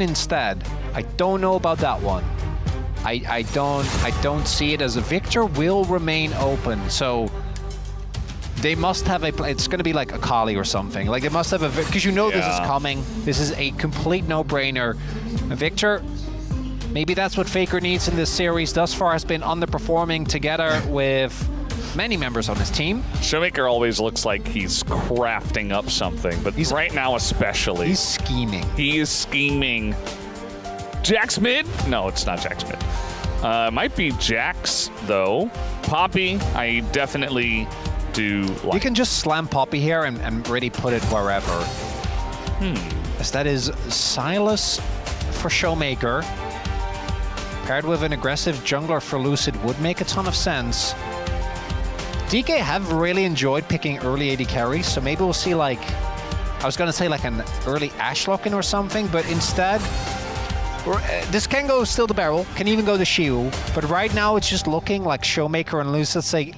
instead. I don't know about that one. I don't see it as a Victor will remain open. So they must have a play. It's going to be like a Kali or something. Like they must have a, because you know this is coming. This is a complete no-brainer. Victor, maybe that's what Faker needs in this series. Thus far has been underperforming together with many members on his team. Showmaker always looks like he's crafting up something, but right now especially. He's scheming. He is scheming. Jax mid? No, it's not Jax mid. Might be Jax, though. Poppy, I definitely do like. You can just slam Poppy here and really put it wherever. As that is Silas for Showmaker. Paired with an aggressive jungler for Lucid would make a ton of sense. DK have really enjoyed picking early AD carries, so maybe we'll see like, I was gonna say like an early Ashe lock-in or something, but instead, this can go still to barrel, can even go to Shiu, but right now it's just looking like Showmaker and Lucid say,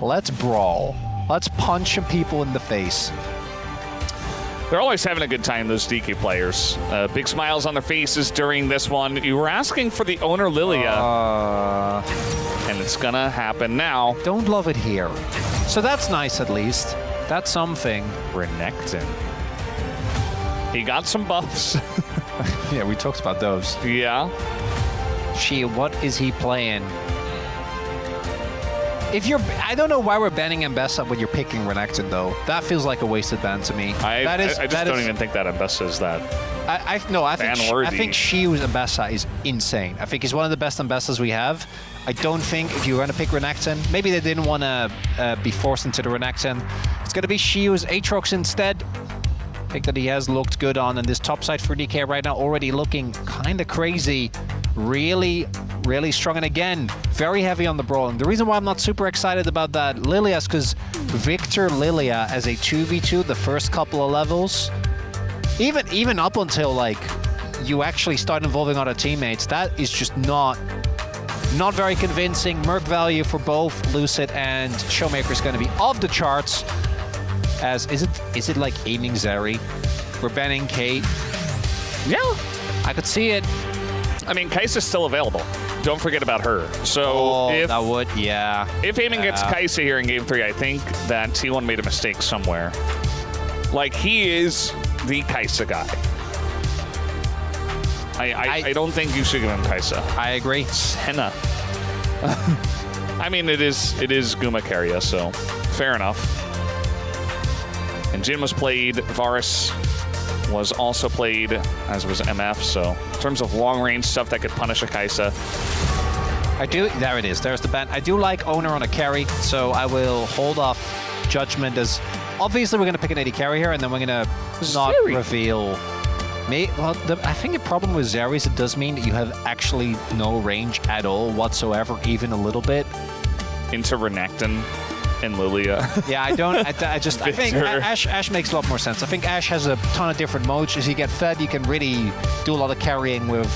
let's brawl. Let's punch some people in the face. They're always having a good time, those DK players. Big smiles on their faces during this one. You were asking for the Oner Lilia. And it's gonna happen now. Don't love it here. So that's nice at least. That's something. Renekton. He got some buffs. Yeah, we talked about those. Yeah. What is he playing? If you're, I don't know why we're banning Mbessa when you're picking Renekton though. That feels like a wasted ban to me. I just don't even think that Mbessa is that. I think Shiu's Mbessa is insane. I think he's one of the best Mbessas we have. I don't think if you're going to pick Renekton, maybe they didn't want to be forced into the Renekton. It's going to be Shiu's Aatrox instead. Pick that he has looked good on, and this top side for DK right now already looking kind of crazy. Really, really strong, and again, very heavy on the brawl. And the reason why I'm not super excited about that Lilia is because Victor Lilia as a 2v2 the first couple of levels, even up until like you actually start involving other teammates, that is just not very convincing. Merc value for both Lucid and Showmaker is going to be off the charts. As is it like aiming Zeri? We're banning Kate. Yeah, I could see it. I mean, Kai'Sa's still available. Don't forget about her. So if that would, yeah. If aiming gets Kai'Sa here in Game 3, I think that T1 made a mistake somewhere. Like, he is the Kai'Sa guy. I don't think you should give him Kai'Sa. I agree. Senna. I mean, it is Guma Keria, so fair enough. And Jin was played, Varus was also played, as was MF, so in terms of long-range stuff that could punish a Kai'Sa. There it is, there's the ban. I do like Oner on a carry, so I will hold off judgment as, obviously we're going to pick an AD carry here, and then we're going to not reveal. Well, I think the problem with Zeri is it does mean that you have actually no range at all whatsoever, even a little bit. Into Renekton and Lilia. Yeah, I think Ashe makes a lot more sense. I think Ashe has a ton of different modes. As you get fed, you can really do a lot of carrying with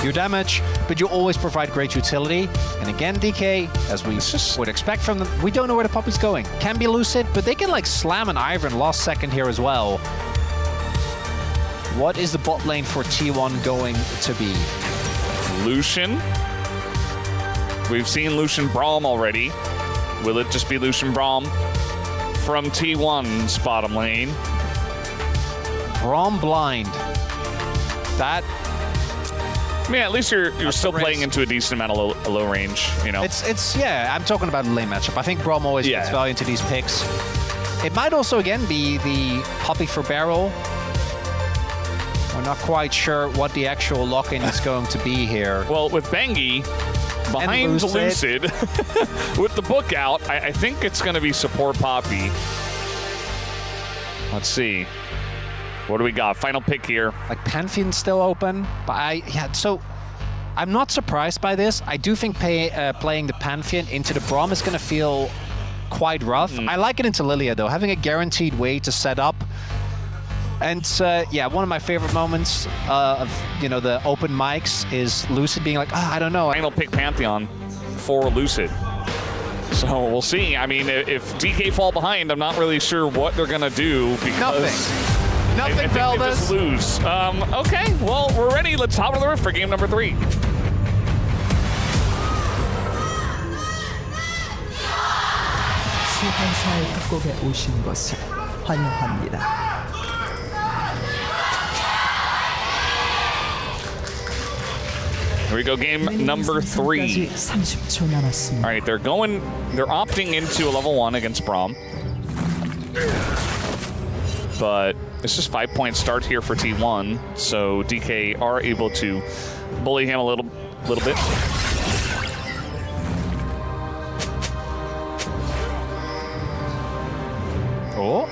your damage, but you always provide great utility. And again, DK, as we would expect from them, we don't know where the puppy's going. Can be Lucid, but they can like slam an Ivern last second here as well. What is the bot lane for T1 going to be? Lucian. We've seen Lucian Braum already. Will it just be Lucian Braum from T1's bottom lane? Braum blind. That. I mean, at least you're still playing into a decent amount of low range, you know. It's yeah. I'm talking about a lane matchup. I think Braum always gets value into these picks. It might also again be the Poppy for barrel. We're not quite sure what the actual lock-in is going to be here. Well, with Bengi behind Lucid with the book out, I think it's going to be support Poppy. Let's see. What do we got? Final pick here. Like Pantheon's still open, but so I'm not surprised by this. I do think playing the Pantheon into the Braum is going to feel quite rough. I like it into Lilia though, having a guaranteed way to set up. And yeah, one of my favorite moments of the open mics is Lucid being like, I don't know. Final pick Pantheon for Lucid. So we'll see. I mean, if DK fall behind, I'm not really sure what they're gonna do because Nothing, I think they just lose. Okay, well, we're ready. Let's hop on the roof for game number 3. 시간사의 협곡에 오신 것을 환영합니다. Here we go, game number 3. 30초 남았습니다. All right, they're opting into a level 1 against Braum. But it's just 5-point start here for T1, so DK are able to bully him a little bit. Oh.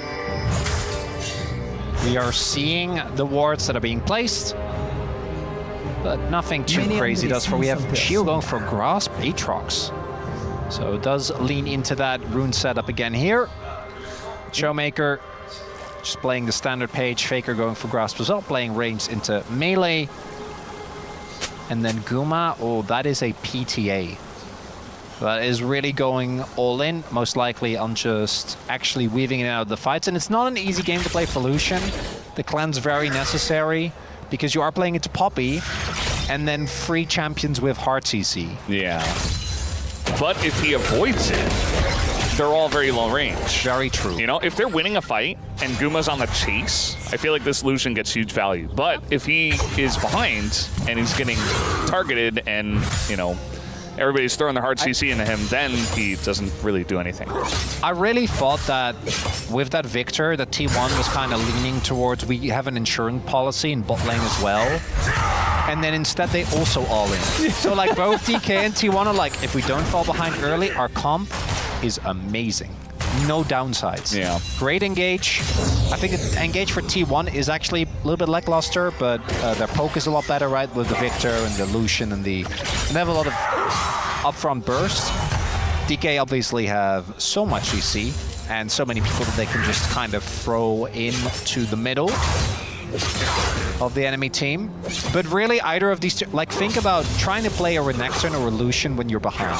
We are seeing the wards that are being placed, but nothing too crazy thus far. We have Shield going for Grasp, Aatrox. So it does lean into that rune setup again here. Showmaker just playing the standard page, Faker going for Grasp as well, playing ranged into melee. And then Guma, oh, that is a PTA. That is really going all in, most likely on just actually weaving it out of the fights. And it's not an easy game to play for Lucian. The cleanse very necessary because you are playing it to Poppy and then free champions with hard CC. Yeah. But if he avoids it, they're all very low range. Very true. You know, if they're winning a fight and Guma's on the chase, I feel like this Lucian gets huge value. But if he is behind and he's getting targeted and, you know, everybody's throwing their hard CC into him, then he doesn't really do anything. I really thought that with that Victor, that T1 was kind of leaning towards we have an insurance policy in bot lane as well. And then instead they also all in. So like both DK and T1 are like, if we don't fall behind early, our comp is amazing. No downsides. Yeah. Great engage. I think the engage for T1 is actually a little bit lackluster, but their poke is a lot better, right? With the Victor and the Lucian and they have a lot of upfront burst. DK obviously have so much CC and so many people that they can just kind of throw into the middle of the enemy team. But really either of these two, like think about trying to play a Renekton or a Lucian when you're behind.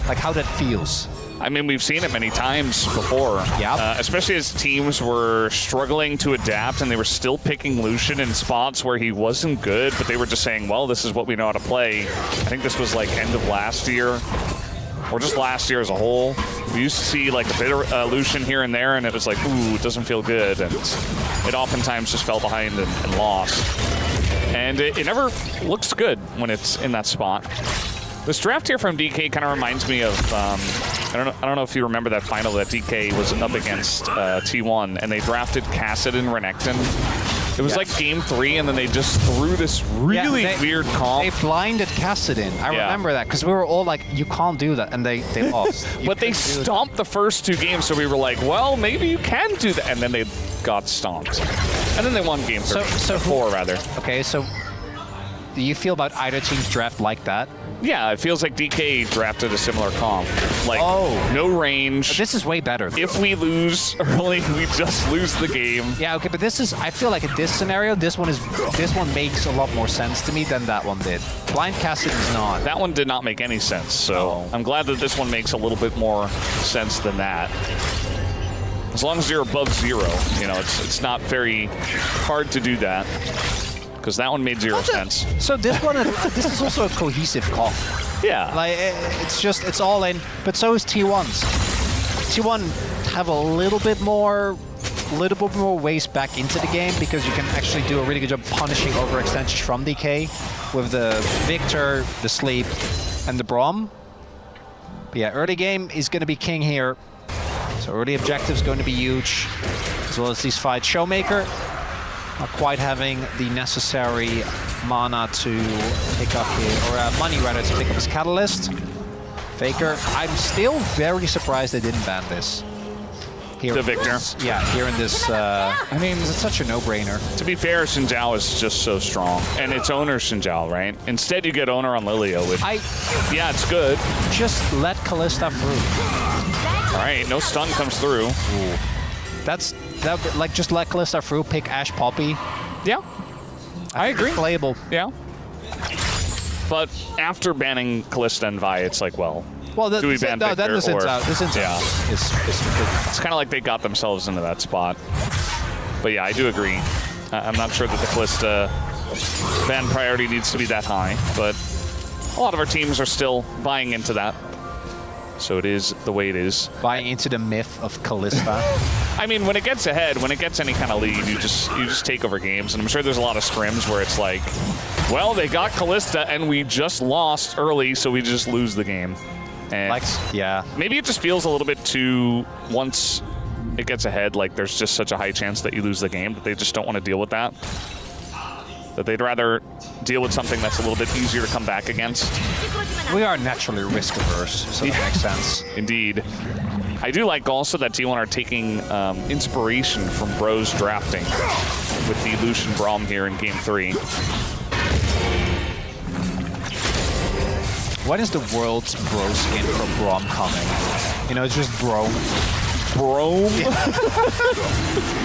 Like how that feels. I mean, we've seen it many times before. Yeah. Especially as teams were struggling to adapt and they were still picking Lucian in spots where he wasn't good, but they were just saying, well, this is what we know how to play. I think this was like end of last year, or just last year as a whole. We used to see like a bit of Lucian here and there, and it was like, ooh, it doesn't feel good. And it oftentimes just fell behind and lost. And it never looks good when it's in that spot. This draft here from DK kind of reminds me of, I don't know if you remember that final that DK was up against T1, and they drafted Kassadin and Renekton. It was like game 3, and then they just threw this really weird comp. They blinded Kassadin. I remember that, because we were all like, you can't do that, and they lost. But they stomped the first 2 games, so we were like, well, maybe you can do that. And then they got stomped. And then they won game 4, rather. Okay, so do you feel about either team's draft like that? Yeah, it feels like DK drafted a similar comp. Like, no range. This is way better. If we lose early, we just lose the game. Yeah, okay, but this is, I feel like in this scenario, this one makes a lot more sense to me than that one did. Blind Kassadin is not. That one did not make any sense, so I'm glad that this one makes a little bit more sense than that. As long as you're above 0, you know, it's not very hard to do that. Because that one made 0 sense. So this one, this is also a cohesive comp. Yeah. Like, it's all in, but so is T1's. T1 have a little bit more ways back into the game because you can actually do a really good job punishing overextensions from DK with the Victor, the Sleep, and the Braum. But yeah, early game is going to be king here. So early objective is going to be huge, as well as these fights. Showmaker, not quite having the necessary mana to pick up here, or money rather, to pick up his Catalyst. Faker, I'm still very surprised they didn't ban this. Here the Victor. Yeah, here in this, I mean, it's such a no-brainer. To be fair, Xinjiao is just so strong. And it's Oner Xinjiao, right? Instead, you get Oner on Lilio. Yeah, it's good. Just let Kalista through. All right, no stun comes through. Ooh. Like, just let Kalista through, pick Ashe Poppy. Yeah, I agree. Playable. Yeah. But after banning Kalista and Vi, it's like, well, do we ban Victor? Then this is out. Yeah. It's kind of like they got themselves into that spot. But yeah, I do agree. I'm not sure that the Kalista ban priority needs to be that high, but a lot of our teams are still buying into that. So it is the way it is. Buying into the myth of Kalista. I mean, when it gets ahead, when it gets any kind of lead, you just take over games. And I'm sure there's a lot of scrims where it's like, well, they got Kalista and we just lost early, so we just lose the game. And Like, yeah. maybe it just feels a little bit too, once it gets ahead, like there's just such a high chance that you lose the game that they just don't want to deal with that. That they'd rather deal with something that's a little bit easier to come back against. We are naturally risk averse, so that makes sense. Indeed. I do like also that T1 are taking inspiration from Bro's drafting with the Lucian Braum here in Game 3. When is the world's bro skin for Braum coming? You know, it's just Bro. Broum?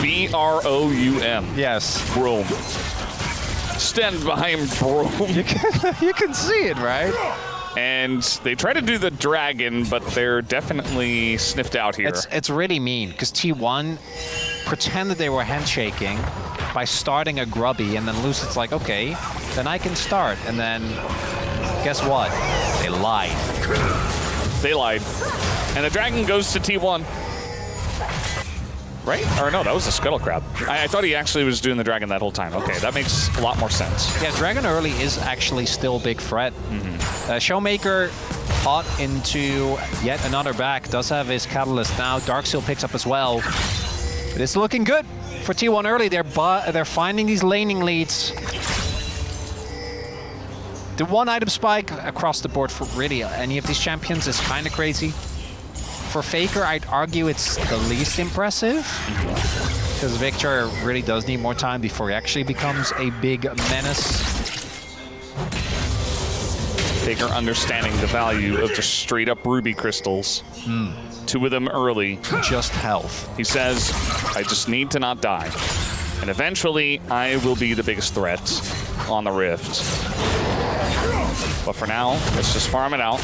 B-R-O-U-M. Yes. Broum. Stand behind Broum. You can see it, right? And they try to do the dragon, but they're definitely sniffed out here. It's really mean, because T1 pretended they were handshaking by starting a grubby, and then Lucid's like, okay, then I can start. And then, guess what? They lied. They lied. And the dragon goes to T1. Right? Or no, that was the Scuttle Crab. I thought he actually was doing the dragon that whole time. Okay, that makes a lot more sense. Yeah, Dragon early is actually still a big threat. Showmaker caught into yet another back. Does have his Catalyst now. Darksteel picks up as well. But it's looking good for T1 early. They're finding these laning leads. The one item spike across the board for really any of these champions is kind of crazy. For Faker, I'd argue it's the least impressive, because Victor really does need more time before he actually becomes a big menace. Faker understanding the value of just straight up ruby crystals. 2 of them early. Just health. He says, I just need to not die. And eventually, I will be the biggest threat on the Rift. But for now, let's just farm it out,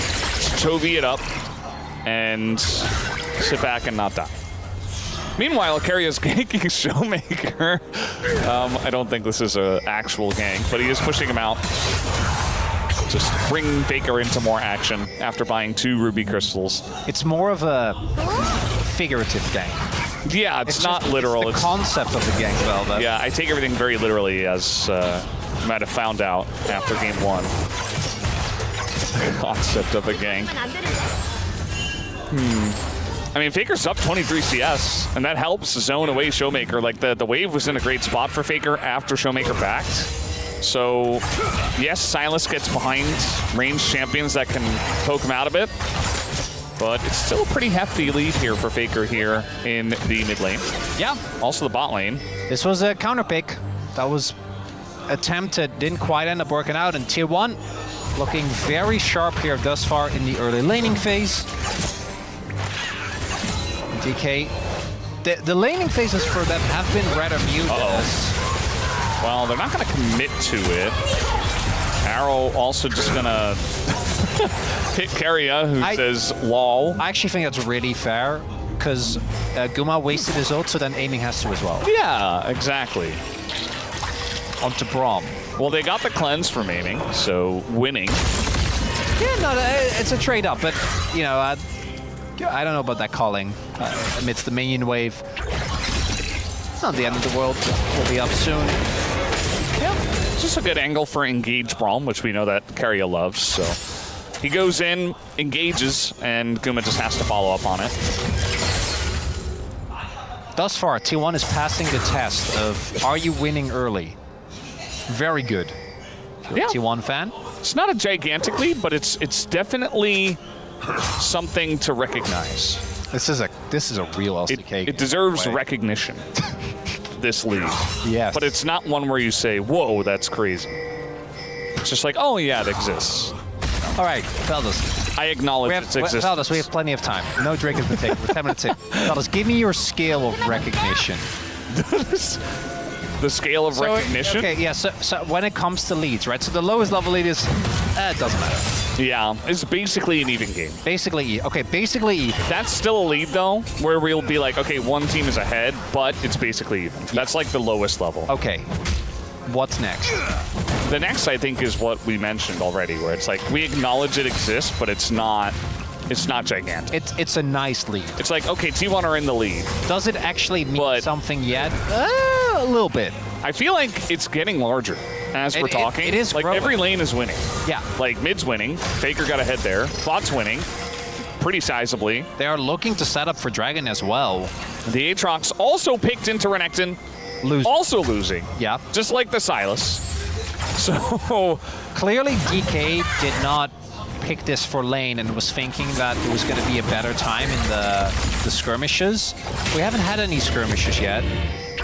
Chovy it up, and sit back and not die. Meanwhile, Keria's ganking Showmaker. I don't think this is an actual gank, but he is pushing him out. Just bring Faker into more action after buying 2 ruby crystals. It's more of a figurative gank. Yeah, it's not literal. It's the concept of the gank, Velvet. Yeah, I take everything very literally, as you might have found out after Game 1. The concept of a gank. I mean, Faker's up 23 CS, and that helps zone away Showmaker. Like, the wave was in a great spot for Faker after Showmaker backed. So, yes, Silas gets behind ranged champions that can poke him out a bit, but it's still a pretty hefty lead here for Faker here in the mid lane. Yeah. Also the bot lane. This was a counter pick that was attempted, didn't quite end up working out, and Tier 1 looking very sharp here thus far in the early laning phase. DK, the laning phases for them have been rather muted. Well, they're not going to commit to it. Arrow also just going to hit Keria, who says lol. I actually think that's really fair, because Guma wasted his ult, so then aiming has to as well. Yeah, exactly. Onto Braum. Well, they got the cleanse from aiming, so winning. Yeah, no, it's a trade-up, but, you know, I don't know about that calling amidst the minion wave. It's not the end of the world. We'll be up soon. Yeah, it's just a good angle for engage Braum, which we know that Keria loves, so he goes in, engages, and Guma just has to follow up on it. Thus far, T1 is passing the test of, are you winning early? Very good. If you're a T1 fan. It's not a gigantic lead, but it's definitely something to recognize. This is a real LCK. It deserves recognition. This lead. Yes. But it's not one where you say, "Whoa, that's crazy." It's just like, "Oh yeah, it exists." All right, fellas. I acknowledge its existence. Fellas, we have plenty of time. No drink has been taken. We're 10 minutes in. Fellas, give me your scale of recognition. The scale of recognition? Okay, yeah, so when it comes to leads, right? So the lowest level lead is It doesn't matter. Yeah, it's basically an even game. Basically, okay, basically even. That's still a lead, though, where we'll be like, okay, one team is ahead, but it's basically even. That's like the lowest level. Okay, what's next? The next, I think, is what we mentioned already, where it's like, we acknowledge it exists, but it's not gigantic. It's a nice lead. It's like, okay, T1 are in the lead. Does it actually mean something yet? A little bit. I feel like it's getting larger as we're talking. It is like growing. every lane is winning. Yeah. Like mid's winning. Faker got ahead there. Bot's winning pretty sizably. They are looking to set up for Dragon as well. The Aatrox also picked into Renekton. Also losing. Yeah. Just like the Sylas. So clearly DK did not pick this for lane and was thinking that it was going to be a better time in the skirmishes. We haven't had any skirmishes yet.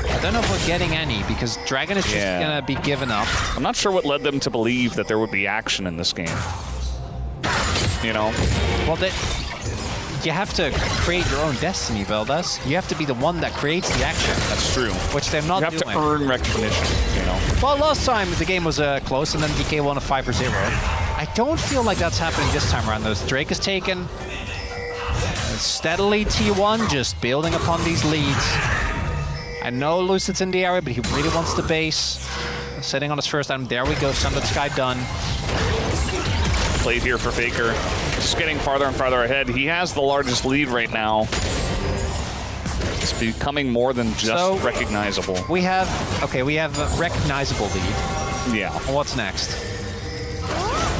I don't know if we're getting any because Dragon is just going to be given up. I'm not sure what led them to believe that there would be action in this game. You know? Well, you have to create your own destiny, Veldas. You have to be the one that creates the action. That's true. Which they're not doing. You have to earn recognition, you know? Well, last time the game was close and then DK won a 5-0. I don't feel like that's happening this time around, though. Drake is taken. Steadily T1 just building upon these leads. I know Lucid's in the area, but he really wants the base. Sitting on his first item. There we go. Sunlit Sky done. Played here for Faker. Just getting farther and farther ahead. He has the largest lead right now. It's becoming more than just recognizable. We have a recognizable lead. Yeah. What's next?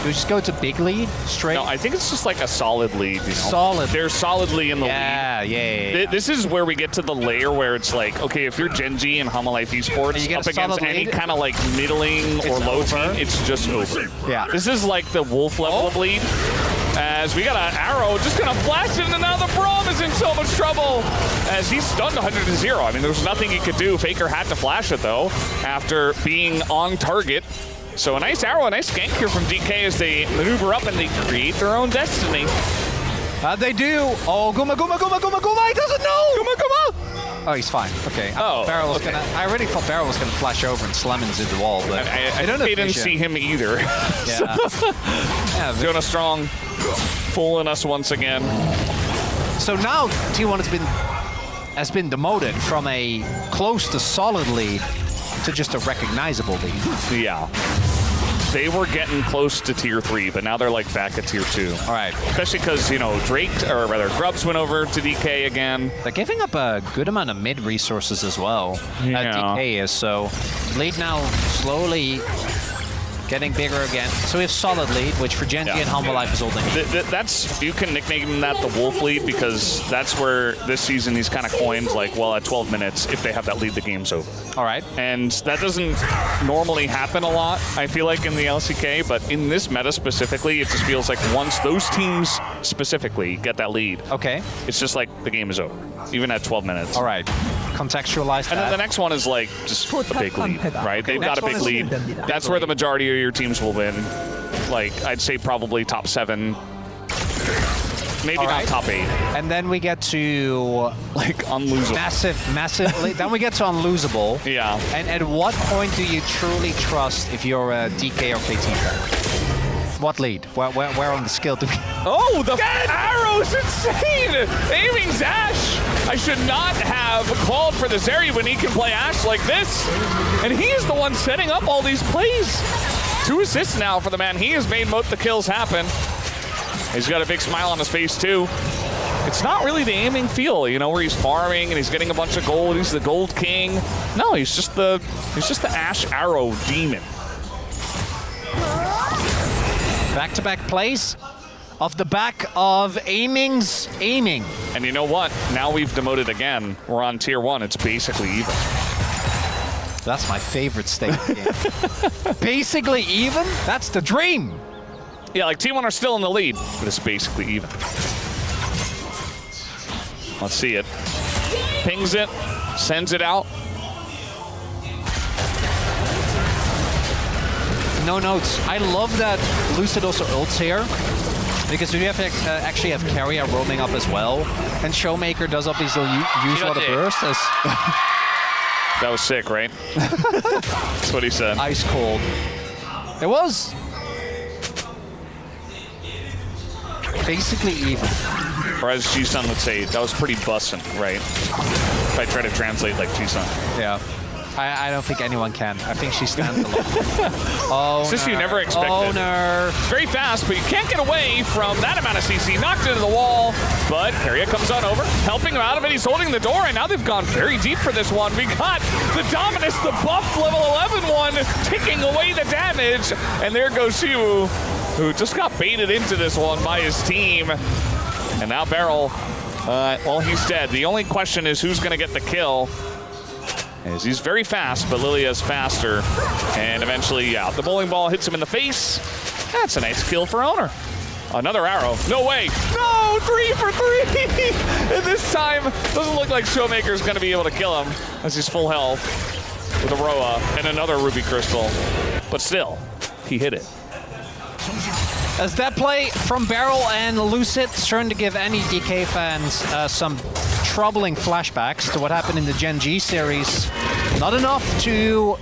Do we just go to big lead straight? No, I think it's just like a solid lead. You know? Solid. They're solidly in the lead. Yeah. This is where we get to the layer where it's like, okay, if you're Genji and Hamalife Esports up against any kind of like middling or low team, it's just over. Yeah. This is like the Wolf level of lead. As we got an arrow just gonna flash it, and now the Braum is in so much trouble as he's stunned 100-0. I mean, there was nothing he could do. Faker had to flash it though after being on target. So a nice arrow, a nice gank here from DK as they maneuver up and they create their own destiny. They do. Oh, Guma. He doesn't know. Guma. Oh, he's fine. Okay. I already thought Barrel was gonna flash over and slam into the wall, but I don't know. They didn't see him either. Yeah. Jonah Strong fooling us once again. So now T1 has been demoted from a close to solid lead to just a recognizable lead. Yeah. They were getting close to tier 3, but now they're like back at tier 2. All right. Especially because, you know, Grubs went over to DK again. They're giving up a good amount of mid resources as well. DK is, so lead now slowly getting bigger again. So we have solid lead, which for Genji and Humble Life is all they need. That's, you can nickname that the Wolf lead because that's where this season he's kind of coined like, well, at 12 minutes, if they have that lead, the game's over. All right. And that doesn't normally happen a lot, I feel like, in the LCK, but in this meta specifically, it just feels like once those teams specifically get that lead, it's just like the game is over, even at 12 minutes. All right. Contextualize that. And then the next one is like just a big lead, right? They've got a big lead. That's where the majority of your teams will win. Like, I'd say probably top 7, maybe not top 8. And then we get to like unlosable. Massive lead. Then we get to unlosable. Yeah. And at what point do you truly trust if you're a DK or KT player? What lead? Where on the scale do we... Oh, the arrow's insane! Aiming Zash! I should not have called for the Zeri when he can play Ashe like this. And he is the one setting up all these plays. 2 assists now for the man. He has made most of the kills happen. He's got a big smile on his face too. It's not really the aiming feel, you know, where he's farming and he's getting a bunch of gold. He's the gold king. No, he's just the Ashe arrow demon. Back-to-back plays off the back of aiming's aiming. And you know what? Now we've demoted again. We're on tier 1. It's basically even. That's my favorite state of the game. Basically even? That's the dream. Yeah, like T1 are still in the lead, but it's basically even. Let's see it. Pings it, sends it out. No notes. I love that Lucid also ults here, because we have to actually have Keria roaming up as well, and Showmaker does obviously use a lot of burst. That was sick, right? That's what he said. Ice cold. It was. basically even. Or as Ji-sun would say, that was pretty bussin', right? If I try to translate like Ji-sun. Yeah. I don't think anyone can. I think she stands alone. Oh, It's just you never expected. Oner. Very fast, but you can't get away from that amount of CC. Knocked into the wall, but Keria comes on over, helping him out of it. He's holding the door, and now they've gone very deep for this one. We got the Dominus, the buff level 11 one, taking away the damage. And there goes Shiwu, who just got baited into this one by his team. And now Beryl, well, he's dead. The only question is who's going to get the kill. As he's very fast, but Lilia's faster. And eventually, yeah, the bowling ball hits him in the face. That's a nice kill for Oner. Another arrow. No way. No, 3 for 3. And this time, doesn't look like Showmaker's going to be able to kill him as he's full health with a Roa and another Ruby Crystal. But still, he hit it. As that play from Beryl and Lucid starting to give any DK fans some troubling flashbacks to what happened in the Gen G series. Not enough to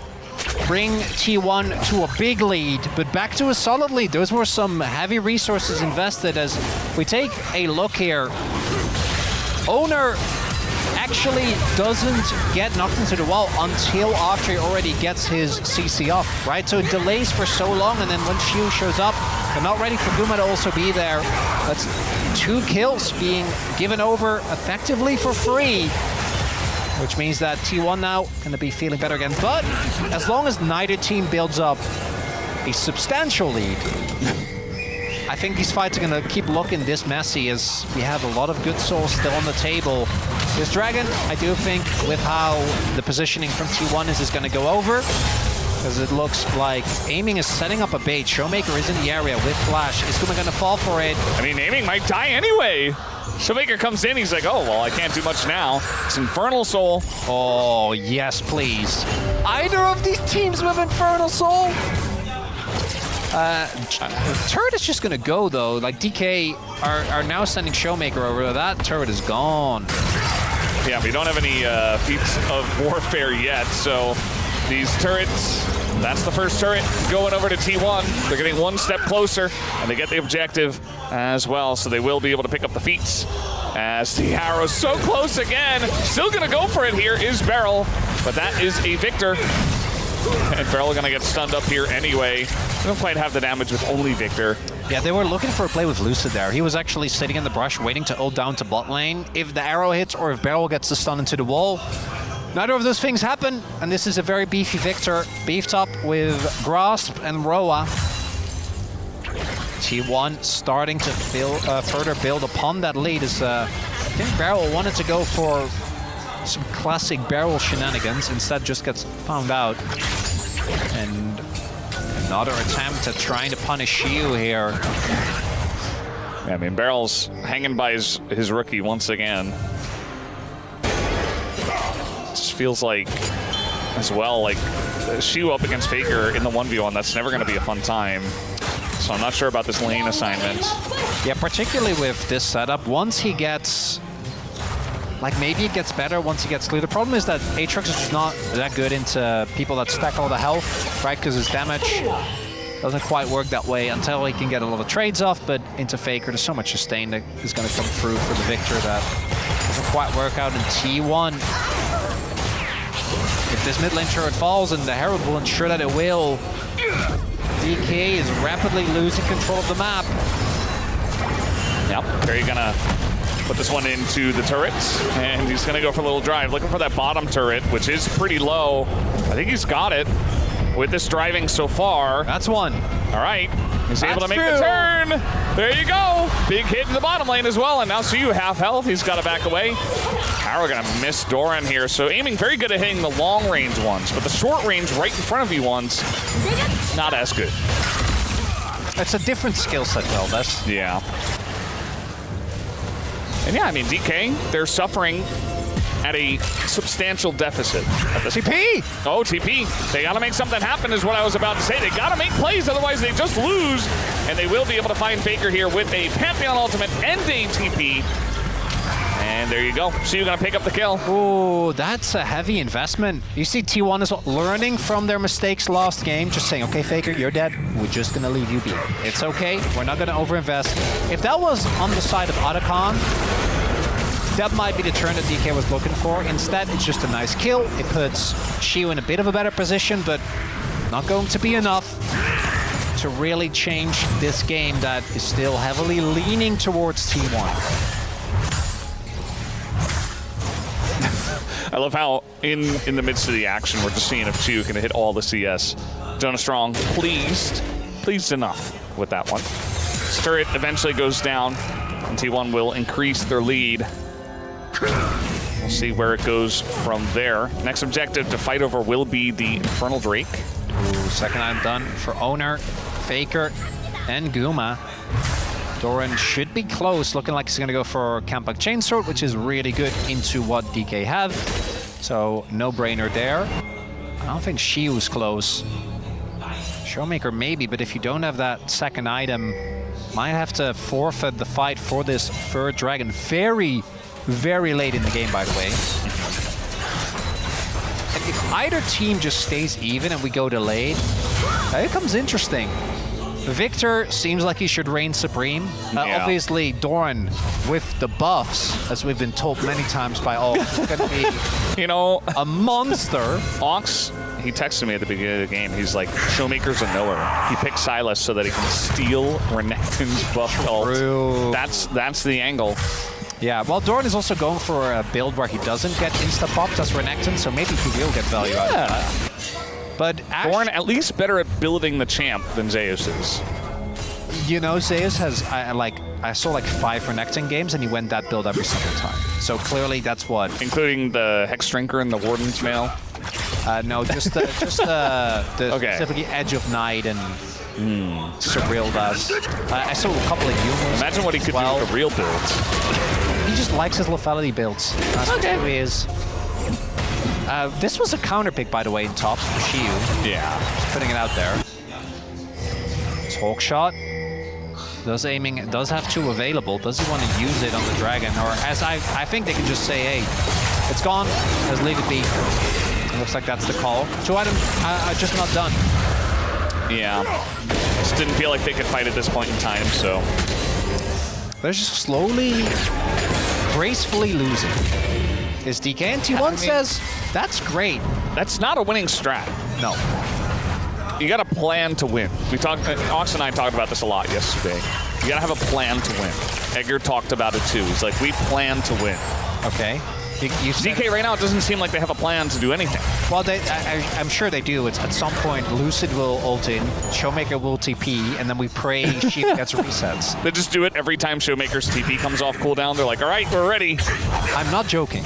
bring T1 to a big lead, but back to a solid lead. Those were some heavy resources invested. As we take a look here, Oner actually doesn't get knocked into the wall until after he already gets his CC off, right? So it delays for so long, and then when Shiwu shows up, they're not ready for Guma to also be there. That's 2 kills being given over effectively for free, which means that T1 now going to be feeling better again. But as long as neither team builds up a substantial lead, I think these fights are going to keep looking this messy, as we have a lot of good souls still on the table. This Dragon, I do think, with how the positioning from T1 is going to go over, because it looks like Aiming is setting up a bait. Showmaker is in the area with Flash. Is Guma going to fall for it? I mean, Aiming might die anyway. Showmaker comes in, he's like, oh, well, I can't do much now. It's Infernal Soul. Oh, yes, please. Either of these teams with Infernal Soul? Turret is just gonna go though. Like DK are now sending Showmaker over. That turret is gone. Yeah, we don't have any feats of warfare yet, so these turrets, that's the first turret going over to T1. They're getting one step closer, and they get the objective as well, so they will be able to pick up the feats. As the arrow's so close again, still gonna go for it here is Beryl, but that is a Victor. And Beryl gonna get stunned up here anyway. They don't quite have the damage with only Victor. Yeah, they were looking for a play with Lucid there. He was actually sitting in the brush waiting to ult down to bot lane. If the arrow hits or if Beryl gets the stun into the wall, neither of those things happen. And this is a very beefy Victor, beefed up with Grasp and Roa. T1 starting to further build upon that lead, as I think Beryl wanted to go for some classic Beryl shenanigans, instead just gets found out. And another attempt at trying to punish Shiwu here. Yeah, I mean, Beryl's hanging by his rookie once again. Just feels like, as well, like Shiwu up against Faker in the 1v1, that's never going to be a fun time. So I'm not sure about this lane assignment. Yeah, particularly with this setup, once he gets... Like, maybe it gets better once he gets clear. The problem is that Aatrox is just not that good into people that stack all the health, right? Because his damage doesn't quite work that way until he can get a lot of trades off, but into Faker, there's so much sustain that is going to come through for the Victor that doesn't quite work out in T1. If this mid lane turret falls, and the Herald will ensure that it will, DK is rapidly losing control of the map. Yep, Keria gonna put this one into the turrets, and he's gonna go for a little drive, looking for that bottom turret, which is pretty low. I think he's got it with this driving so far. That's one. All right, he's able to make the turn. There you go. Big hit in the bottom lane as well, and now Shiwu half health. He's got to back away. Arrow gonna miss Doran here, so Aiming very good at hitting the long range ones, but the short range right in front of you ones, not as good. It's a different skill set, though. That's yeah. And yeah, I mean, DK, they're suffering at a substantial deficit at this TP! point. Oh, TP. They got to make something happen is what I was about to say. They got to make plays, otherwise they just lose. And they will be able to find Faker here with a Pantheon ultimate and a TP. And there you go. So you're going to pick up the kill. Oh, that's a heavy investment. You see T1 is learning from their mistakes last game, just saying, okay, Faker, you're dead. We're just going to leave you be. It's okay. We're not going to overinvest. If that was on the side of Otacon, that might be the turn that DK was looking for. Instead, it's just a nice kill. It puts Shiu in a bit of a better position, but not going to be enough to really change this game that is still heavily leaning towards T1. I love how in the midst of the action, we're just seeing if Shiu can hit all the CS. Jonah Strong, pleased enough with that one. Turret eventually goes down, and T1 will increase their lead. We'll see where it goes from there. Next objective to fight over will be the Infernal Drake. Ooh, second item done for Oner, Faker, and Guma. Doran should be close, looking like he's going to go for Kampak Chainsword, which is really good into what DK have. So, no-brainer there. I don't think Shiu's close. Showmaker maybe, but if you don't have that second item, might have to forfeit the fight for this third dragon. Very, very late in the game, by the way. And if either team just stays even and we go delayed, it becomes interesting. Victor seems like he should reign supreme. Obviously, Doran with the buffs, as we've been told many times by all, is going to be, a monster. Ox, he texted me at the beginning of the game. He's like, Showmaker's a knower. He picked Silas so that he can steal Renekton's buff ult. That's the angle. Yeah, well, Doran is also going for a build where he doesn't get insta-popped as Renekton, so maybe he will get value out of that. But Doran at least better at building the champ than Zeus is. Zeus has, I saw like 5 Renekton games and he went that build every single time. So clearly that's what... Including the Hex Drinker and the Warden's Mail? No, just the okay. Specifically Edge of Night and Surreal does. I saw a couple of humans. Imagine what he could do with a real build. He just likes his lethality builds. That's who he is. This was a counter pick, by the way, in top for Shiu. Yeah. Just putting it out there. Talk shot. Does have 2 available. Does he want to use it on the dragon? Or as I think they can just say, hey, it's gone. Let's leave it be. It looks like that's the call. 2 items are just not done. Yeah. Just didn't feel like they could fight at this point in time, so. They're just slowly, gracefully losing. Is DK and T1 says, that's great. That's not a winning strat. No. You got to plan to win. Ox and I talked about this a lot yesterday. You got to have a plan to win. Edgar talked about it too. He's like, we plan to win. Okay. DK right now, it doesn't seem like they have a plan to do anything. Well, I'm sure they do. It's at some point, Lucid will ult in, Showmaker will TP, and then we pray Shiu gets resets. They just do it every time Showmaker's TP comes off cooldown. They're like, all right, we're ready. I'm not joking.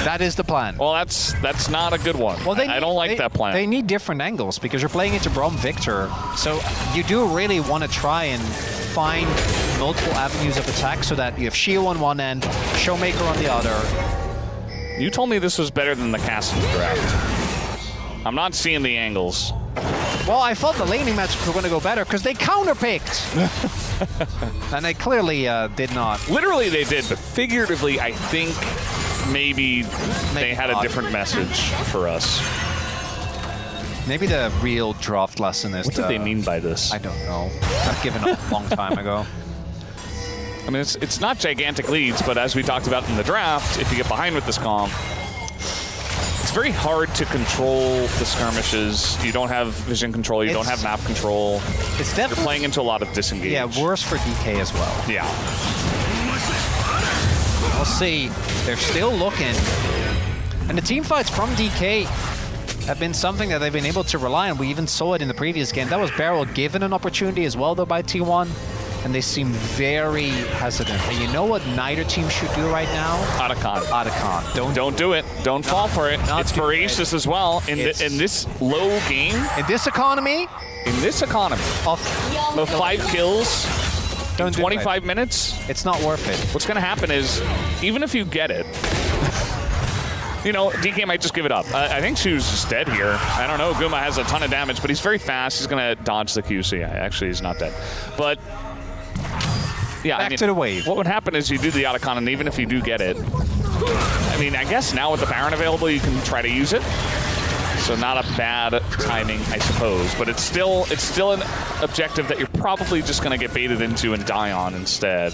That is the plan. Well, that's not a good one. Well, I don't like that plan. They need different angles because you're playing into Braum Victor. So you do really want to try and find multiple avenues of attack so that you have Shiu on one end, Showmaker on the other. You told me this was better than the casting draft. I'm not seeing the angles. Well, I thought the laning matchups were going to go better because they counterpicked. And they clearly did not. Literally they did, but figuratively, I think maybe they had a different message for us. Maybe the real draft lesson is... What did they mean by this? I don't know. I've given up a long time ago. I mean, it's not gigantic leads, but as we talked about in the draft, if you get behind with this comp, it's very hard to control the skirmishes. You don't have vision control. You don't have map control. It's definitely... You're playing into a lot of disengage. Yeah, worse for DK as well. Yeah. We'll see. They're still looking. And the team fights from DK have been something that they've been able to rely on. We even saw it in the previous game. That was Beryl given an opportunity as well, though, by T1. And they seem very hesitant. And you know what neither team should do right now? Otacon. Don't do it. Don't fall for it. It's voracious as well. In this low game. In this economy. Of 5 kills. Don't 25 minutes. It's not worth it. What's going to happen is, even if you get it, DK might just give it up. I think Shu's just dead here. I don't know. Guma has a ton of damage, but he's very fast. He's going to dodge the QC. Actually, he's not dead. But Yeah, Back to the wave. What would happen is you do the Otacon, and even if you do get it, I mean, I guess now with the Baron available, you can try to use it. So not a bad timing, I suppose. But it's still an objective that you're probably just going to get baited into and die on instead.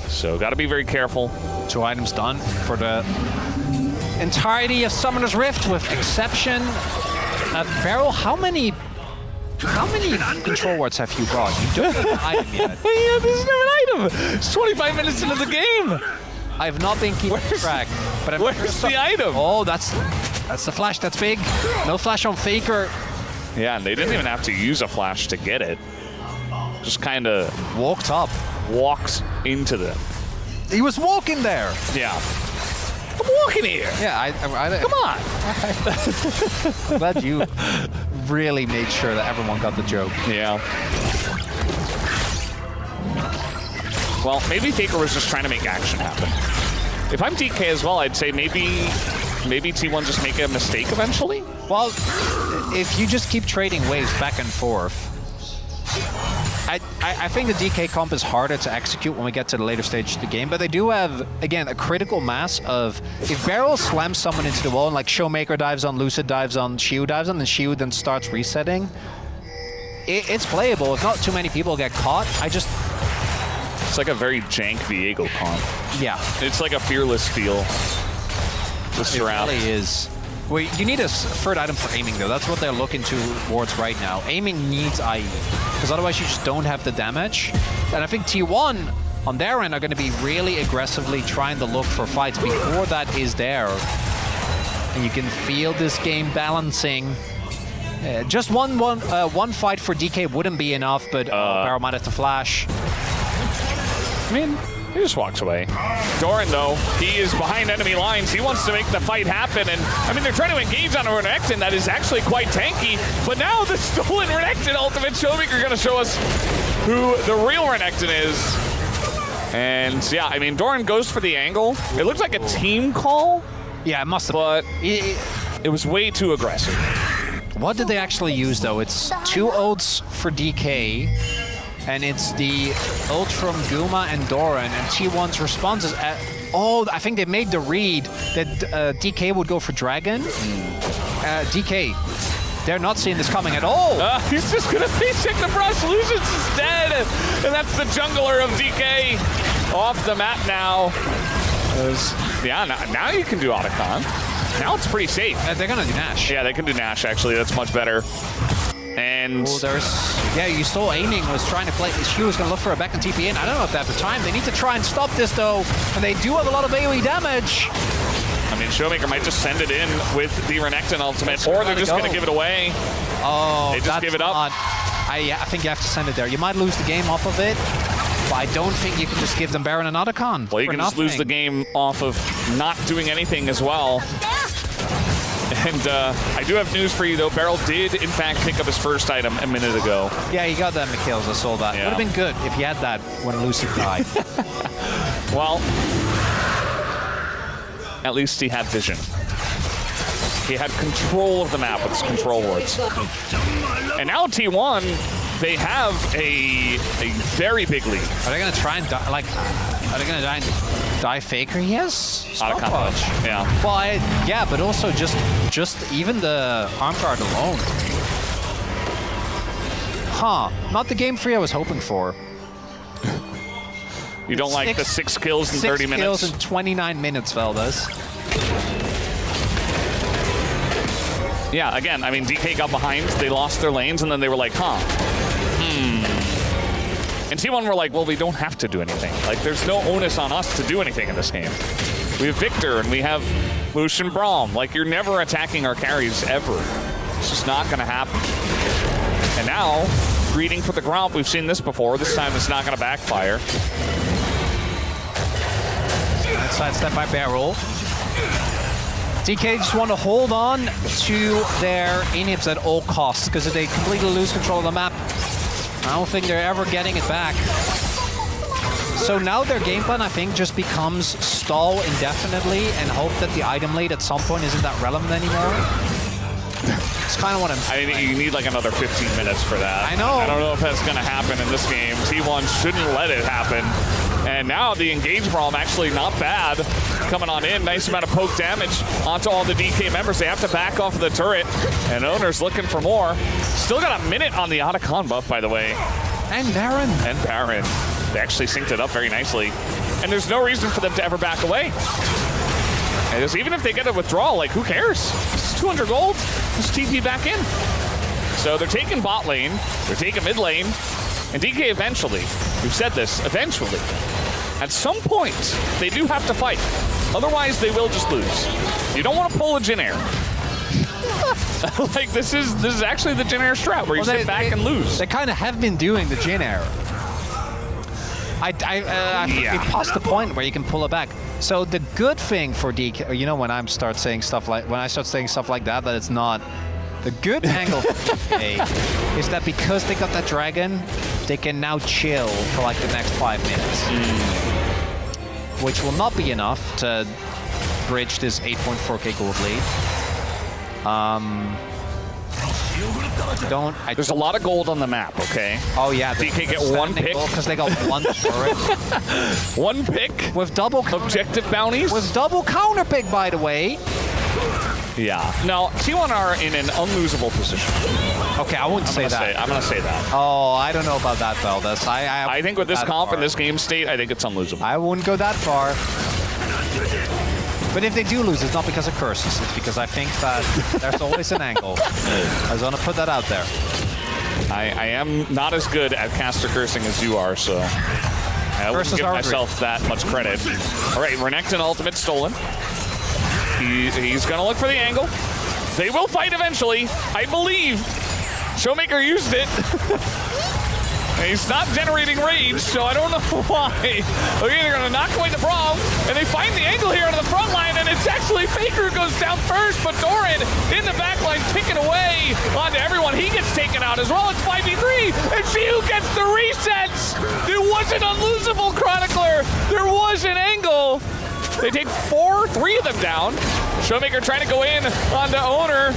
So got to be very careful. 2 items done for the entirety of Summoner's Rift, with exception of Beryl. How many control wards have you brought? You don't have an item yet. Yeah, this is never an item. It's 25 minutes into the game. I have not been keeping track. But Where's the item? Oh, that's the flash. That's big. No flash on Faker. Yeah, and they didn't even have to use a flash to get it. Just kind of Walked up. walks into them. He was walking there. Yeah. I'm walking here. Yeah, Come on. I'm glad you really made sure that everyone got the joke. Yeah. Well, maybe Faker was just trying to make action happen. If I'm DK as well, I'd say maybe T1 just make a mistake eventually. Well, if you just keep trading waves back and forth, I think the DK comp is harder to execute when we get to the later stage of the game, but they do have, again, a critical mass of, if Beryl slams someone into the wall and like Showmaker dives on, Lucid dives on, Shiu dives on, and Shiu then starts resetting, it's playable. If not too many people get caught, It's like a very jank Viego comp. yeah. It's like a fearless feel. The surround. It really is. Well, you need a third item for aiming, though. That's what they're looking towards right now. Aiming needs IE, because otherwise you just don't have the damage. And I think T1, on their end, are going to be really aggressively trying to look for fights before that is there. And you can feel this game balancing. Just one fight for DK wouldn't be enough, but Barrow might have to flash. I mean, he just walks away. Doran, though, he is behind enemy lines. He wants to make the fight happen. And, I mean, they're trying to engage on a Renekton that is actually quite tanky. But now the stolen Renekton ultimate Showmaker are going to show us who the real Renekton is. And, yeah, I mean, Doran goes for the angle. It looks like a team call. Yeah, it must have. But it was way too aggressive. What did they actually use, though? It's 2 ults for DK. And it's the ult from Guma and Doran, and T1's response is at... Oh, I think they made the read that DK would go for Dragon. DK, they're not seeing this coming at all. He's just gonna check the brush. Lucius is dead, and that's the jungler of DK off the map now. Yeah, now you can do Otacon. Now it's pretty safe. They're gonna do Nash. Yeah, they can do Nash, actually. That's much better. And yeah, you saw aiming was trying to play. She was going to look for a back and TP in. I don't know if they have the time. They need to try and stop this, though. And they do have a lot of AoE damage. I mean, Showmaker might just send it in with the Renekton ultimate, or they're just going to give it away. Oh, they just give it up. I think you have to send it there. You might lose the game off of it, but I don't think you can just give them Baron and Otacon. Well, you can just lose the game off of not doing anything as well. And I do have news for you, though. Beryl did, in fact, pick up his first item a minute ago. Yeah, he got that McKills. I saw that. Yeah. Would have been good if he had that when Lucy died. Well, at least he had vision. He had control of the map with his control wards. And now T1, they have a very big lead. Are they going to try and are they going to die Faker? He has stopwatch. Yeah. Well, yeah, but also just even the arm guard alone. Huh. Not the game 3 I was hoping for. You don't like the 6 kills in 30 minutes? 6 kills in 29 minutes, Veldas. Yeah, again, I mean, DK got behind, they lost their lanes, and then they were like, And T1 were like, well, we don't have to do anything. Like, there's no onus on us to do anything in this game. We have Victor, and we have Lucian Braum. Like, you're never attacking our carries, ever. It's just not going to happen. And now, greeting for the Gromp, we've seen this before. This time it's not going to backfire. Nice sidestep by Beryl. DK just want to hold on to their inhibs at all costs, because if they completely lose control of the map, I don't think they're ever getting it back. So now their game plan, I think, just becomes stall indefinitely and hope that the item lead at some point isn't that relevant anymore. It's kind of what I'm I mean, you need like another 15 minutes for that. I know. I don't know if that's going to happen in this game. T1 shouldn't let it happen. And now the engage brawl actually not bad. Coming on in, nice amount of poke damage onto all the DK members. They have to back off the turret, and Oner's looking for more. Still got a minute on the Otacon buff, by the way. And Baron. And Baron. They actually synced it up very nicely. And there's no reason for them to ever back away. And even if they get a withdrawal, like, who cares? It's 200 gold. Just TP back in. So they're taking bot lane. They're taking mid lane. And DK eventually, we've said this, eventually, at some point, they do have to fight. Otherwise, they will just lose. You don't want to pull a Jin Air. Like, this is actually the Jin Air strat, where you sit back and lose. They kind of have been doing the Jin Air. I think it past the point where you can pull it back. So the good thing for DK, you know, when I start saying stuff like that, that it's not. The good angle for DK is that because they got that dragon, they can now chill for like the next 5 minutes, which will not be enough to bridge this 8.4k gold lead. There's a lot of gold on the map, okay? Oh yeah, DK get one pick because they got one turret. One pick with double objective bounties. With double counter pick, by the way. Yeah. No, T1 are in an unlosable position. Okay, I wouldn't say that. I'm gonna say that. Oh, I don't know about that, Valdez. I think with this comp and this game state, I think it's unlosable. I wouldn't go that far. But if they do lose, it's not because of curses. It's because I think that there's always an angle. I just want to put that out there. I am not as good at caster cursing as you are, so I wouldn't give myself that much credit. All right, Renekton ultimate stolen. He's going to look for the angle. They will fight eventually, I believe. Showmaker used it. He's not generating rage, so I don't know why. Okay, they're going to knock away the Braum, and they find the angle here on the front line, and it's actually Faker who goes down first, but Doran in the back line picking away onto everyone. He gets taken out as well. It's 5v3, and Shiu gets the resets. It was an unlosable Chronicler. There was an angle. They take 3 of them down. Showmaker trying to go in onto Oner.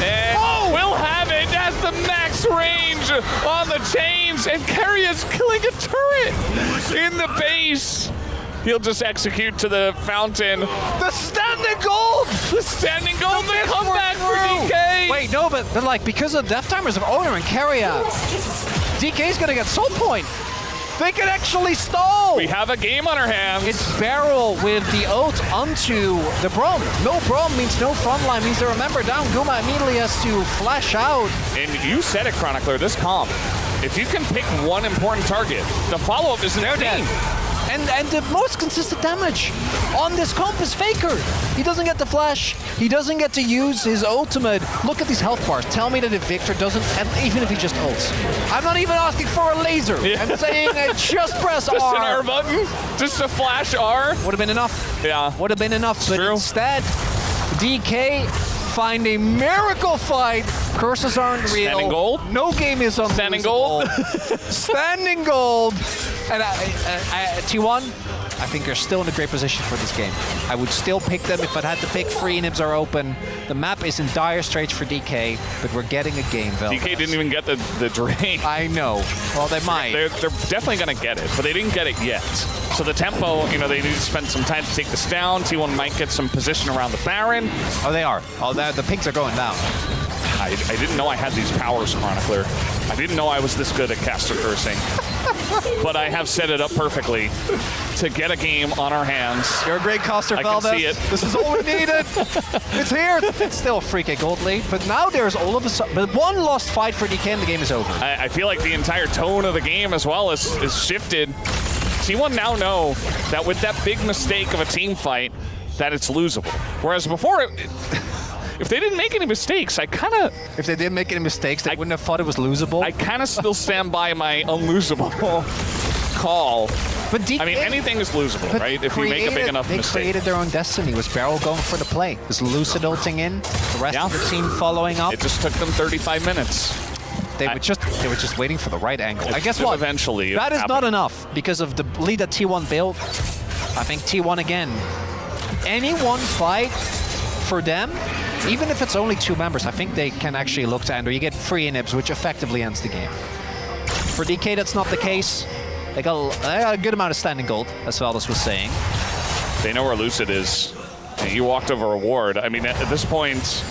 And will have it as the max range on the chains. And Keria's killing a turret in the base. He'll just execute to the fountain. The standing gold! The standing gold, the comeback for DK! Wait, no, but like, because of death timers of Oner and Keria, DK's gonna get soul point. They can actually stall! We have a game on our hands. It's Barrel with the ult onto the Braum. No Braum means no frontline, means they're a member down. Guma immediately has to flash out. And you said it, Chronicler, this comp, if you can pick one important target, the follow-up is their team. And the most consistent damage on this comp is Faker. He doesn't get the flash. He doesn't get to use his ultimate. Look at these health bars. Tell me that if Victor doesn't, and even if he just ults. I'm not even asking for a laser. Yeah. I'm saying just press R. Just an R button. Just a flash R. Would have been enough. Yeah. Would have been enough. It's but true. Instead, DK find a miracle fight. Curses aren't real. Standing gold? No game is unlosable. Standing gold? Standing gold. And T1, I think you're still in a great position for this game. I would still pick them if I'd had to pick. 3 nibs are open. The map is in dire straits for DK, but we're getting a game, Vel. DK didn't even get the drain. I know. Well, they might. They're definitely going to get it, but they didn't get it yet. So the tempo, you know, they need to spend some time to take this down. T1 might get some position around the Baron. Oh, they are. Oh, the pings are going down. I didn't know I had these powers, Chronicler. I didn't know I was this good at caster cursing. But I have set it up perfectly to get a game on our hands. You're a great caster, Valdez. I can see it. This is all we needed. It's here. It's still a free kick gold lead, but now there's all of a sudden, but one lost fight for DK and the game is over. I feel like the entire tone of the game as well is shifted. T1 now know that with that big mistake of a team fight, that it's losable. Whereas before, if they didn't make any mistakes, I kind of... If they didn't make any mistakes, they wouldn't have thought it was losable. I kind of still stand by my unlosable call. But DK, I mean, anything is losable, right? If you make a big enough mistake. They created their own destiny. Was Barrel going for the play? Was Lucid ulting in? The rest of the team following up? It just took them 35 minutes. They were just waiting for the right angle. I guess what? Eventually, that is not enough because of the lead that T1 built. I think T1 again. Any one fight for them even if it's only 2 members, I think they can actually look to end, or you get 3 inhibs, which effectively ends the game. For DK, that's not the case. They got a good amount of standing gold, as Valdez was saying. They know where Lucid is. And he walked over a ward. I mean, at this point,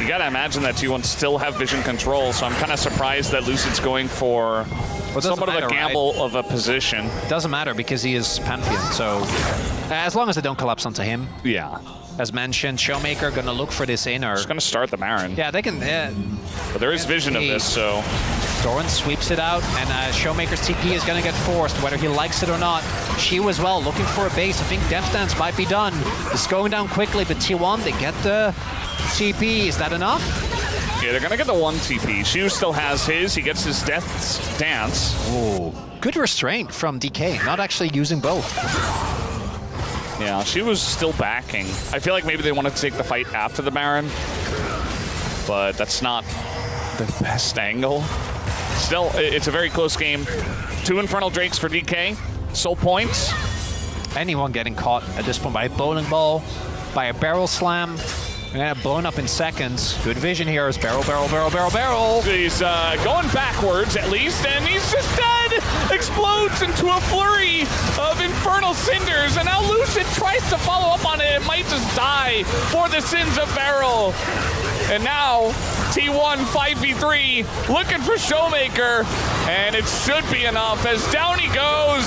you gotta imagine that T1 still have vision control, so I'm kind of surprised that Lucid's going for somewhat of a gamble of a position. It doesn't matter because he is Pantheon, so as long as they don't collapse onto him. Yeah. As mentioned, Showmaker gonna look for this in, or... Just gonna start the Baron. Yeah, they can... but there is vision of this, so... Doran sweeps it out, and Showmaker's TP is gonna get forced, whether he likes it or not. Shiu as well, looking for a base. I think Death Dance might be done. It's going down quickly, but T1, they get the TP. Is that enough? Yeah, they're gonna get the 1 TP. Shiu still has his. He gets his Death's Dance. Ooh. Good restraint from DK, not actually using both. Yeah, she was still backing. I feel like maybe they wanted to take the fight after the Baron, but that's not the best angle. Still, it's a very close game. 2 Infernal Drakes for DK. Soul points. Anyone getting caught at this point by a bowling ball, by a barrel slam, blown up in seconds. Good vision here as barrel. He's going backwards at least, and he's just dead! Explodes into a flurry of Infernal Cinders, and now Lucid tries to follow up on it and might just die for the sins of Barrel. And now, T1 5v3, looking for Showmaker, and it should be enough as down he goes.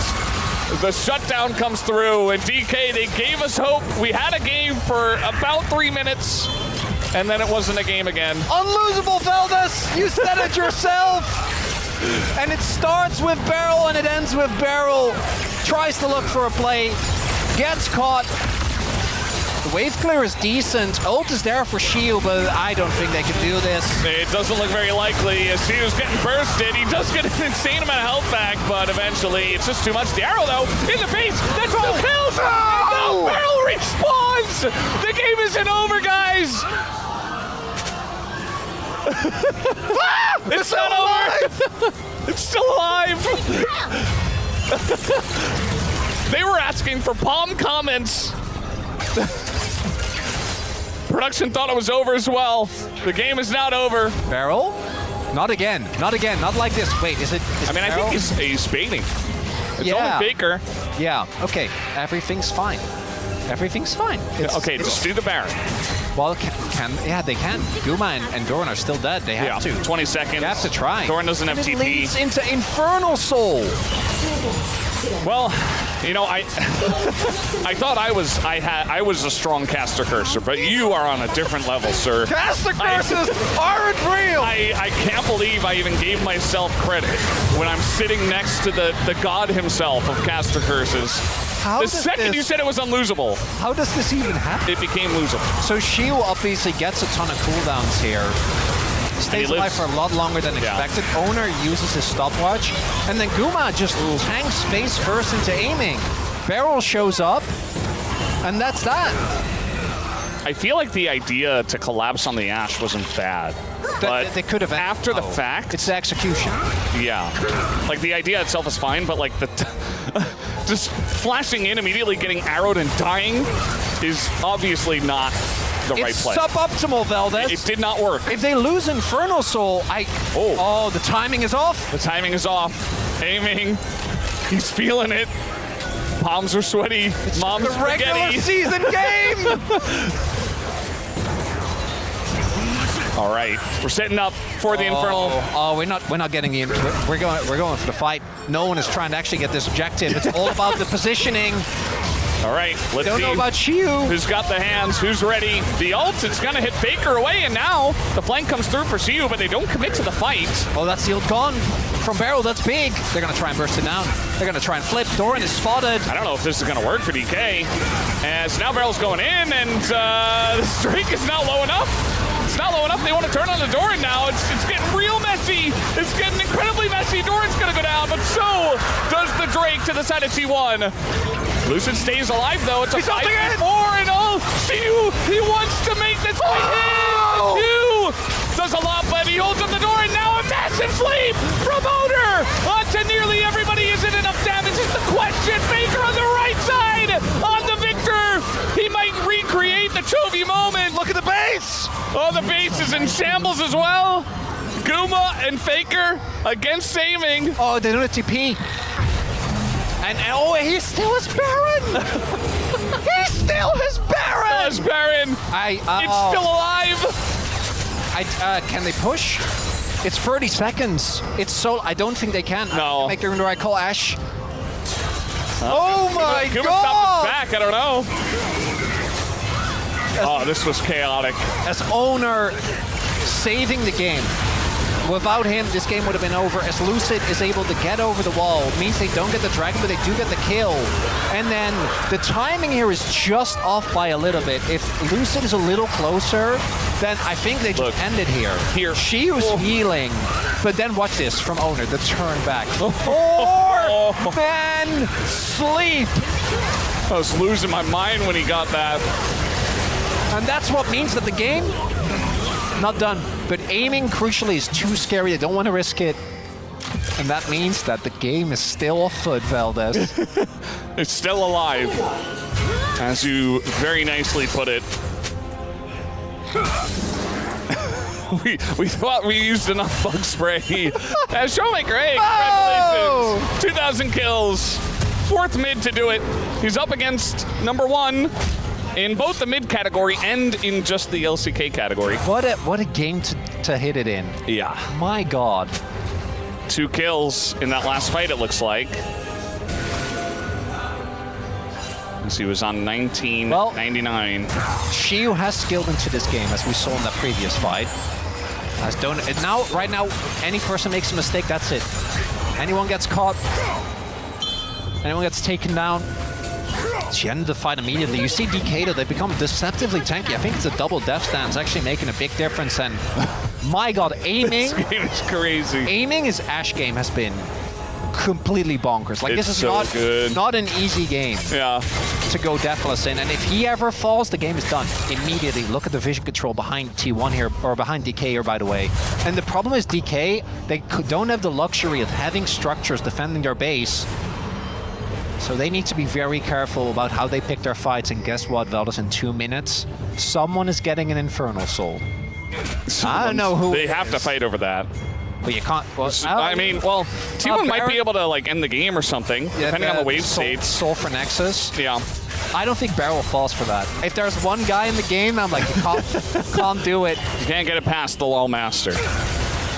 The shutdown comes through, and DK, they gave us hope. We had a game for about 3 minutes, and then it wasn't a game again. Unlosable, Valdez! You said it yourself! And it starts with Barrel, and it ends with Barrel. Tries to look for a play, gets caught. The wave clear is decent. Ult is there for Shiu, but I don't think they can do this. It doesn't look very likely as Shiu's getting bursted. He does get an insane amount of health back, but eventually it's just too much. The arrow, though, in the face. That's 2 kills! No! Barrel respawns! The game isn't over, guys! It's not over! It's still alive! They were asking for palm comments. Production thought it was over as well. The game is not over. Barrel? Not again. Not again. Not like this. Wait, is it? I mean, Barrel? I think he's baiting. It's Yeah. only Faker. Yeah. Okay. Everything's fine. Everything's fine. Okay, just do the Baron. Well, yeah, they can. Guma and Doran are still dead. They have to. 20 seconds. They have to try. Doran doesn't have and it TP. leads into Infernal Soul. Well, you know, I thought I was a strong caster cursor, but you are on a different level, sir. Caster curses aren't real. I can't believe I even gave myself credit when I'm sitting next to the god himself of caster curses. The second you said it was unlosable, how does this even happen? it became losable. So Shiu obviously gets a ton of cooldowns here. Stays alive for a lot longer than expected. Oner uses his stopwatch, and then Guma just tanks face first into aiming. Barrel shows up, and that's that. I feel like the idea to collapse on the Ashe wasn't bad, but they could have after the fact. It's the execution. Yeah, like the idea itself is fine, but like the just flashing in, immediately getting arrowed and dying is obviously not the right play. It's suboptimal, Valdez. It did not work. If they lose Infernal Soul, oh, the timing is off. The timing is off. Aiming. He's feeling it. Palms are sweaty. Mom's the regular spaghetti. season game. All right, we're setting up for the Infernal. Oh, we're not getting the. We're going for the fight. No one is trying to actually get this objective. It's all about the positioning. All right, let's Don't see know about Shiu. who's got the hands, who's ready. The ult, it's gonna hit Faker away, and now the flank comes through for Shiu, but they don't commit to the fight. Oh, that's the ult gone from Barrel. That's big. They're gonna try and burst it down. They're gonna try and flip. Doran is spotted. I don't know if this is gonna work for DK. As now Barrel's going in, and the streak is not low enough. It's not low enough. They want to turn on the Doran now. It's getting real messy. It's getting incredibly messy. Doran's going to go down, but so does the Drake to the side of T1. Lucid stays alive, though. It's a 5v4, and Shiu, he wants to make this fight hit. Shiu does a lot, but he holds up the door, and now a massive flame from Oner onto nearly everybody. Isn't enough damage? It's the question. Faker on the right side on the Victor. He might recreate the Chovy moment. Look at the base. base! Oh, the base is in shambles as well. Guma and Faker against aiming. Oh, they don't have TP. And oh, he still has Baron! He still has Baron! Still has Baron. It's still alive. Can they push? It's 30 seconds. It's so... I don't think they can. No. Make the right call, Ash. Oh my Guma god! stopped his back, I don't know. Oh, this was chaotic. As Oner saving the game. Without him, this game would have been over. As Lucid is able to get over the wall, it means they don't get the dragon, but they do get the kill. And then the timing here is just off by a little bit. If Lucid is a little closer, then I think they just end it here. She was healing, but then watch this from Oner, the turn back. Man, sleep! I was losing my mind when he got that. And that's what means that the game, not done. But aiming, crucially, is too scary. They don't want to risk it. And that means that the game is still afoot, Valdez. It's still alive, as you very nicely put it. we thought we used enough bug spray. Showmaker, hey, congratulations. 2,000 kills. 4th mid to do it. He's up against #1 in both the mid category and in just the LCK category. What a game to hit it in. Yeah. My god. 2 kills in that last fight, it looks like. As he was on 1999. Shiu has skilled into this game, as we saw in that previous fight. Right now, any person makes a mistake, that's it. Anyone gets caught, anyone gets taken down. She ended the fight immediately. You see DK, though, they become deceptively tanky. I think it's a double death stance actually making a big difference. And my god, aiming. This game is crazy. Aiming his Ash game has been completely bonkers. Like, It's this is so good. not an easy game to go deathless in. And if he ever falls, the game is done immediately. Look at the vision control behind T1 here, or behind DK here, by the way. And the problem is DK, they don't have the luxury of having structures defending their base. So they need to be very careful about how they pick their fights. And guess what, Valdez, in 2 minutes, someone is getting an Infernal Soul. I don't know who. They have to fight over that. But you can't. Well, I mean, T1 might be able to like end the game or something, depending on the wave states. Soul for Nexus. Yeah. I don't think Barrel falls for that. If there's one guy in the game, I'm like, you can't do it. You can't get it past the Law Master.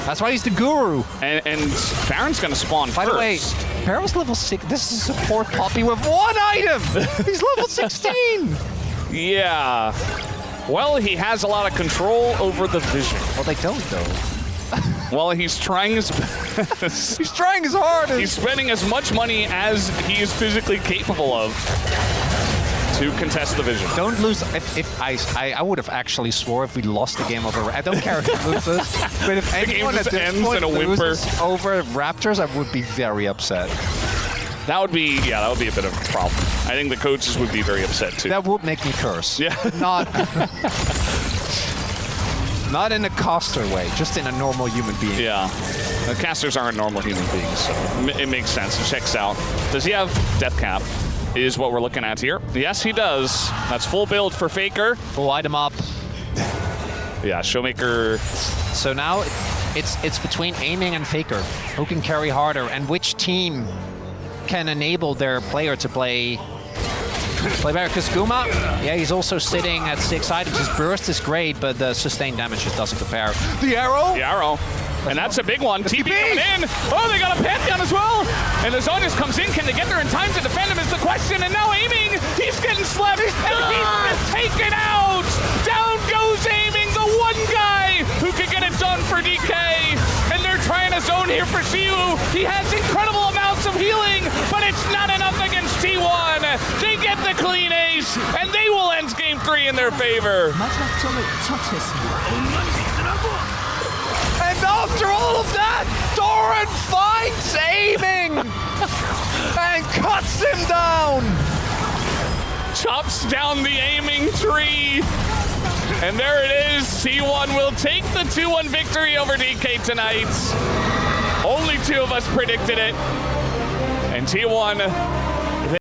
That's why he's the guru. And Baron's gonna spawn By first. the way, Barrel's level 6. This is a support puppy with 1 item. He's level 16. Yeah. Well, he has a lot of control over the vision. Well, they don't, though. Well, he's trying his best. He's trying his hardest. He's spending as much money as he is physically capable of to contest the vision. Don't lose. If I would have actually swore if we lost the game over. I don't care who loses, but if anyone game just at this ends point in a whimper loses over Raptors, I would be very upset. That would be a bit of a problem. I think the coaches would be very upset too. That would make me curse. Yeah. Not in a caster way, just in a normal human being. Yeah. The casters aren't normal human beings, so it makes sense. It checks out. Does he have death cap? Is what we're looking at here. Yes, he does. That's full build for Faker. Full item up. Yeah, Showmaker. So now it's between aiming and Faker. Who can carry harder, and which team can enable their player to play better? Because Guma, yeah, he's also sitting at 6 items. His burst is great, but the sustained damage just doesn't compare. The arrow? The arrow. And that's a big one. TP coming in. Oh, they got a Pantheon as well. And as Zeus comes in, can they get there in time to defend him is the question. And now aiming, he's getting slapped. And he's been taken out. Down goes aiming, the one guy who could get it done for DK. And they're trying to zone here for Shiu. He has incredible amounts of healing, but it's not enough against T1. They get the clean ace, and they will end game 3 in their favor. 마지막 점을 처치했습니다. And after all of that, Doran finds aiming and cuts him down. Chops down the aiming tree. And there it is. T1 will take the 2-1 victory over DK tonight. Only 2 of us predicted it. And T1